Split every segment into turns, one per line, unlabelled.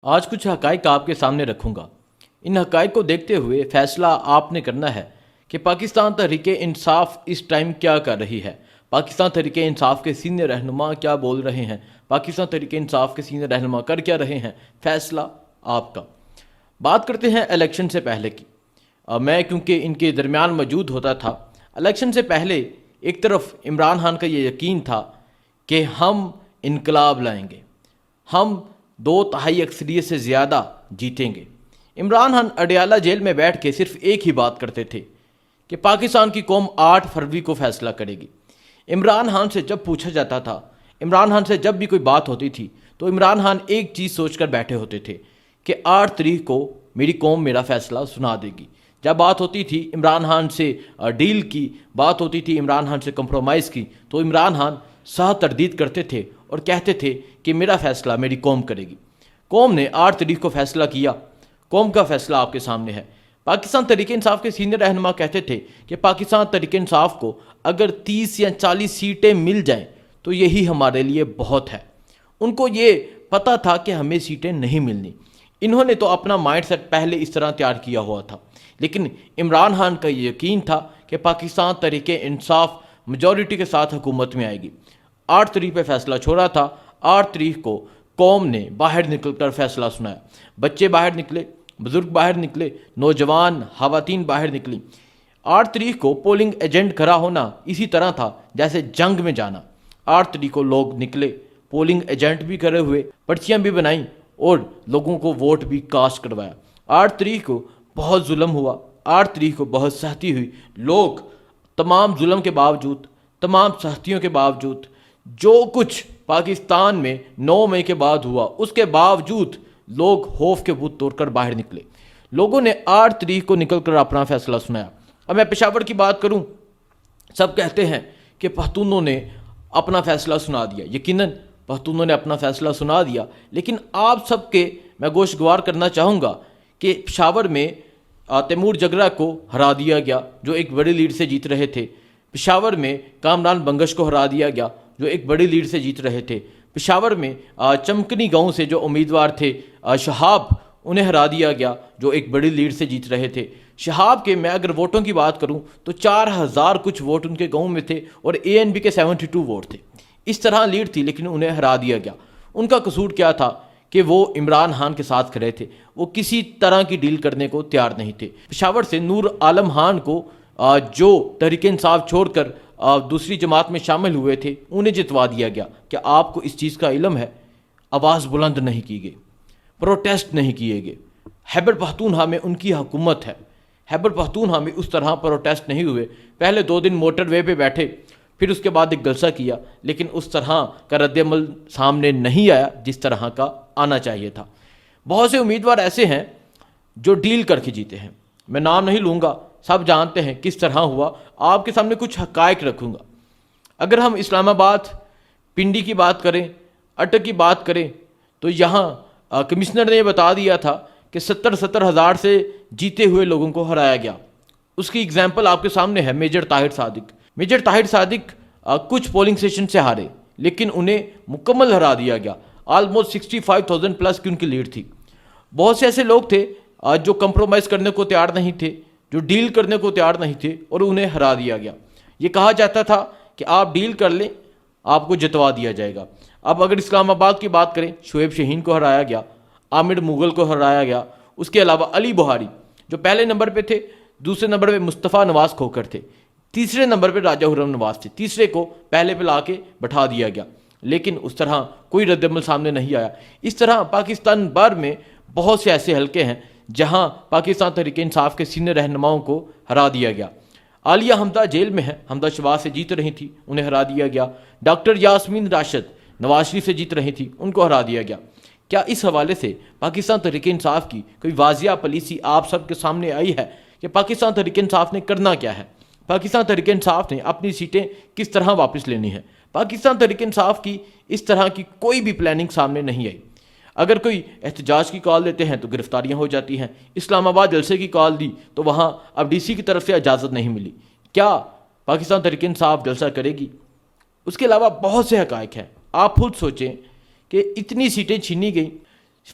آج کچھ حقائق آپ کے سامنے رکھوں گا۔ ان حقائق کو دیکھتے ہوئے فیصلہ آپ نے کرنا ہے کہ پاکستان تحریک انصاف اس ٹائم کیا کر رہی ہے، پاکستان تحریک انصاف کے سینئر رہنما کیا بول رہے ہیں، پاکستان تحریک انصاف کے سینئر رہنما کر کیا رہے ہیں۔ فیصلہ آپ کا۔ بات کرتے ہیں الیکشن سے پہلے کی۔ میں کیونکہ ان کے درمیان موجود ہوتا تھا، الیکشن سے پہلے ایک طرف عمران خان کا یہ یقین تھا کہ ہم انقلاب لائیں گے، ہم 2/3 اکثریت سے زیادہ جیتیں گے۔ عمران خان اڈیالہ جیل میں بیٹھ کے صرف ایک ہی بات کرتے تھے کہ پاکستان کی قوم 8 فروری کو فیصلہ کرے گی۔ عمران خان سے جب پوچھا جاتا تھا، عمران خان سے جب بھی کوئی بات ہوتی تھی تو عمران خان ایک چیز سوچ کر بیٹھے ہوتے تھے کہ 8 تاریخ کو میری قوم میرا فیصلہ سنا دے گی۔ جب بات ہوتی تھی عمران خان سے ڈیل کی، بات ہوتی تھی عمران خان سے کمپرومائز کی، تو عمران خان صاحب تردید کرتے تھے اور کہتے تھے کہ میرا فیصلہ میری قوم کرے گی۔ قوم نے 8 تاریخ کو فیصلہ کیا۔ قوم کا فیصلہ آپ کے سامنے ہے۔ پاکستان تحریک انصاف کے سینئر رہنما کہتے تھے کہ پاکستان تحریک انصاف کو اگر 30 یا 40 سیٹیں مل جائیں تو یہی ہمارے لیے بہت ہے۔ ان کو یہ پتہ تھا کہ ہمیں سیٹیں نہیں ملنی۔ انہوں نے تو اپنا مائنڈ سیٹ پہلے اس طرح تیار کیا ہوا تھا، لیکن عمران خان کا یہ یقین تھا کہ پاکستان تحریک انصاف میجورٹی کے ساتھ حکومت میں آئے گی۔ 8 تاریخ پہ فیصلہ چھوڑا تھا۔ 8 تاریخ کو قوم نے باہر نکل کر فیصلہ سنایا۔ بچے باہر نکلے، بزرگ باہر نکلے، نوجوان خواتین باہر نکلی۔ 8 تاریخ کو پولنگ ایجنٹ کھڑا ہونا اسی طرح تھا جیسے جنگ میں جانا۔ 8 تاریخ کو لوگ نکلے، پولنگ ایجنٹ بھی کھڑے ہوئے، پرچیاں بھی بنائیں اور لوگوں کو ووٹ بھی کاسٹ کروایا۔ 8 تاریخ کو بہت ظلم ہوا، 8 تاریخ کو بہت سختی ہوئی۔ لوگ تمام ظلم کے باوجود، تمام سختیوں کے باوجود، جو کچھ پاکستان میں 9 مئی کے بعد ہوا اس کے باوجود لوگ خوف کے بت توڑ کر باہر نکلے۔ لوگوں نے 8 تاریخ کو نکل کر اپنا فیصلہ سنایا۔ اب میں پشاور کی بات کروں، سب کہتے ہیں کہ پختونوں نے اپنا فیصلہ سنا دیا۔ یقیناً پختونوں نے اپنا فیصلہ سنا دیا، لیکن آپ سب کے میں گوشگوار کرنا چاہوں گا کہ پشاور میں تیمور جگرا کو ہرا دیا گیا جو ایک بڑی لیڈ سے جیت رہے تھے۔ پشاور میں کامران بنگش کو ہرا دیا گیا جو ایک بڑی لیڈ سے جیت رہے تھے۔ پشاور میں چمکنی گاؤں سے جو امیدوار تھے شہاب، انہیں ہرا دیا گیا جو ایک بڑی لیڈ سے جیت رہے تھے۔ شہاب کے میں اگر ووٹوں کی بات کروں تو 4000 کچھ ووٹ ان کے گاؤں میں تھے اور ANP کے 72 ووٹ تھے۔ اس طرح لیڈ تھی لیکن انہیں ہرا دیا گیا۔ ان کا قصور کیا تھا کہ وہ عمران خان کے ساتھ کھڑے تھے، وہ کسی طرح کی ڈیل کرنے کو تیار نہیں تھے۔ پشاور سے نور عالم خان کو جو تحریک انصاف چھوڑ کر دوسری جماعت میں شامل ہوئے تھے انہیں جتوا دیا گیا کہ آپ کو اس چیز کا علم ہے، آواز بلند نہیں کی گئی، پروٹیسٹ نہیں کیے گئے۔ خیبر پختونخوا میں ان کی حکومت ہے، خیبر پختونخوا میں اس طرح پروٹیسٹ نہیں ہوئے۔ پہلے 2 دن موٹر وے پہ بیٹھے، پھر اس کے بعد ایک جلسہ کیا، لیکن اس طرح کا رد عمل سامنے نہیں آیا جس طرح کا آنا چاہیے تھا۔ بہت سے امیدوار ایسے ہیں جو ڈیل کر کے جیتے ہیں، میں نام نہیں لوں گا، سب جانتے ہیں کس طرح ہوا۔ آپ کے سامنے کچھ حقائق رکھوں گا۔ اگر ہم اسلام آباد پنڈی کی بات کریں، اٹک کی بات کریں تو یہاں کمشنر نے یہ بتا دیا تھا کہ 70 ہزار سے جیتے ہوئے لوگوں کو ہرایا گیا۔ اس کی اگزامپل آپ کے سامنے ہے میجر طاہر صادق۔ میجر طاہر صادق کچھ پولنگ سٹیشن سے ہارے لیکن انہیں مکمل ہرا دیا گیا۔ آلموسٹ 65,000 پلس کی ان کی لیڈ تھی۔ بہت سے ایسے لوگ تھے جو کمپرومائز کرنے کو تیار نہیں تھے، جو ڈیل کرنے کو تیار نہیں تھے اور انہیں ہرا دیا گیا۔ یہ کہا جاتا تھا کہ آپ ڈیل کر لیں، آپ کو جتوا دیا جائے گا۔ اب اگر اسلام آباد کی بات کریں، شعیب شاہین کو ہرایا گیا، عامر مغل کو ہرایا گیا، اس کے علاوہ علی بہاری جو پہلے نمبر پہ تھے، دوسرے نمبر پہ مصطفیٰ نواز کھوکھر تھے، تیسرے نمبر پہ راجہ خرم نواز تھے، تیسرے کو پہلے پہ لا کے بٹھا دیا گیا، لیکن اس طرح کوئی رد عمل سامنے نہیں آیا۔ اس طرح پاکستان بھر میں بہت سے ایسے حلقے ہیں جہاں پاکستان تحریک انصاف کے سینئر رہنماؤں کو ہرا دیا گیا۔ عالیہ حمدہ جیل میں ہے، حمدہ شواز سے جیت رہی تھی، انہیں ہرا دیا گیا۔ ڈاکٹر یاسمین راشد نواز شریف سے جیت رہی تھی، ان کو ہرا دیا گیا۔ کیا اس حوالے سے پاکستان تحریک انصاف کی کوئی واضح پالیسی آپ سب کے سامنے آئی ہے کہ پاکستان تحریک انصاف نے کرنا کیا ہے؟ پاکستان تحریک انصاف نے اپنی سیٹیں کس طرح واپس لینی ہے؟ پاکستان تحریک انصاف کی اس طرح کی کوئی بھی پلاننگ سامنے نہیں آئی۔ اگر کوئی احتجاج کی کال دیتے ہیں تو گرفتاریاں ہو جاتی ہیں۔ اسلام آباد جلسے کی کال دی تو وہاں اب DC کی طرف سے اجازت نہیں ملی۔ کیا پاکستان تحریک انصاف جلسہ کرے گی؟ اس کے علاوہ بہت سے حقائق ہیں۔ آپ خود سوچیں کہ اتنی سیٹیں چھینی گئیں،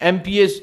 MPs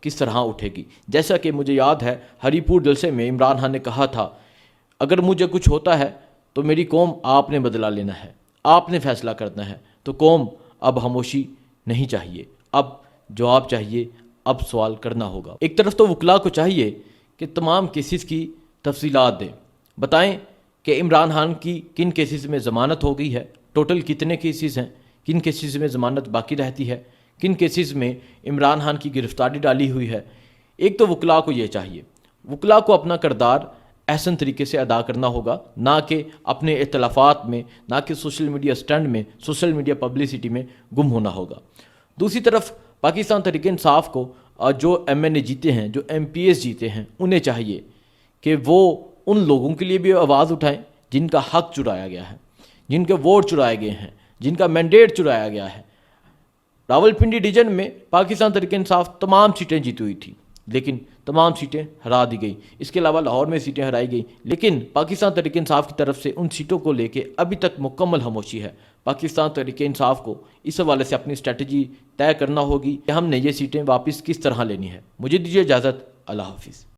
کس طرح اٹھے گی۔ جیسا کہ مجھے یاد ہے ہری پور جلسے میں عمران خان نے کہا تھا، اگر مجھے کچھ ہوتا ہے تو میری قوم آپ نے بدلہ لینا ہے، آپ نے فیصلہ کرنا ہے۔ تو قوم اب خاموشی نہیں چاہیے، اب جواب چاہیے، اب سوال کرنا ہوگا۔ ایک طرف تو وکلاء کو چاہیے کہ تمام کیسز کی تفصیلات دیں، بتائیں کہ عمران خان کی کن کیسز میں ضمانت ہو گئی ہے، ٹوٹل کتنے کیسز ہیں، کن کیسز میں ضمانت باقی رہتی ہے، کن کیسز میں عمران خان کی گرفتاری ڈالی ہوئی ہے۔ ایک تو وکلاء کو یہ چاہیے، وکلاء کو اپنا کردار احسن طریقے سے ادا کرنا ہوگا، نہ کہ اپنے اختلافات میں، نہ کہ سوشل میڈیا سٹنڈ میں، سوشل میڈیا پبلسٹی میں گم ہونا ہوگا۔ دوسری طرف پاکستان تحریک انصاف کو جو ایم این اے جیتے ہیں، جو ایم پی ایس جیتے ہیں، انہیں چاہیے کہ وہ ان لوگوں کے لیے بھی آواز اٹھائیں جن کا حق چرایا گیا ہے، جن کے ووٹ چرائے گئے ہیں، جن کا مینڈیٹ چرایا گیا ہے۔ راولپنڈی ریجن میں پاکستان تحریک انصاف تمام سیٹیں جیتی ہوئی تھیں، لیکن تمام سیٹیں ہرا دی گئی۔ اس کے علاوہ لاہور میں سیٹیں ہرائی گئی، لیکن پاکستان تحریک انصاف کی طرف سے ان سیٹوں کو لے کے ابھی تک مکمل خاموشی ہے۔ پاکستان تحریک انصاف کو اس حوالے سے اپنی اسٹریٹجی طے کرنا ہوگی کہ ہم نے یہ سیٹیں واپس کس طرح لینی ہے۔ مجھے دیجیے اجازت، اللہ حافظ۔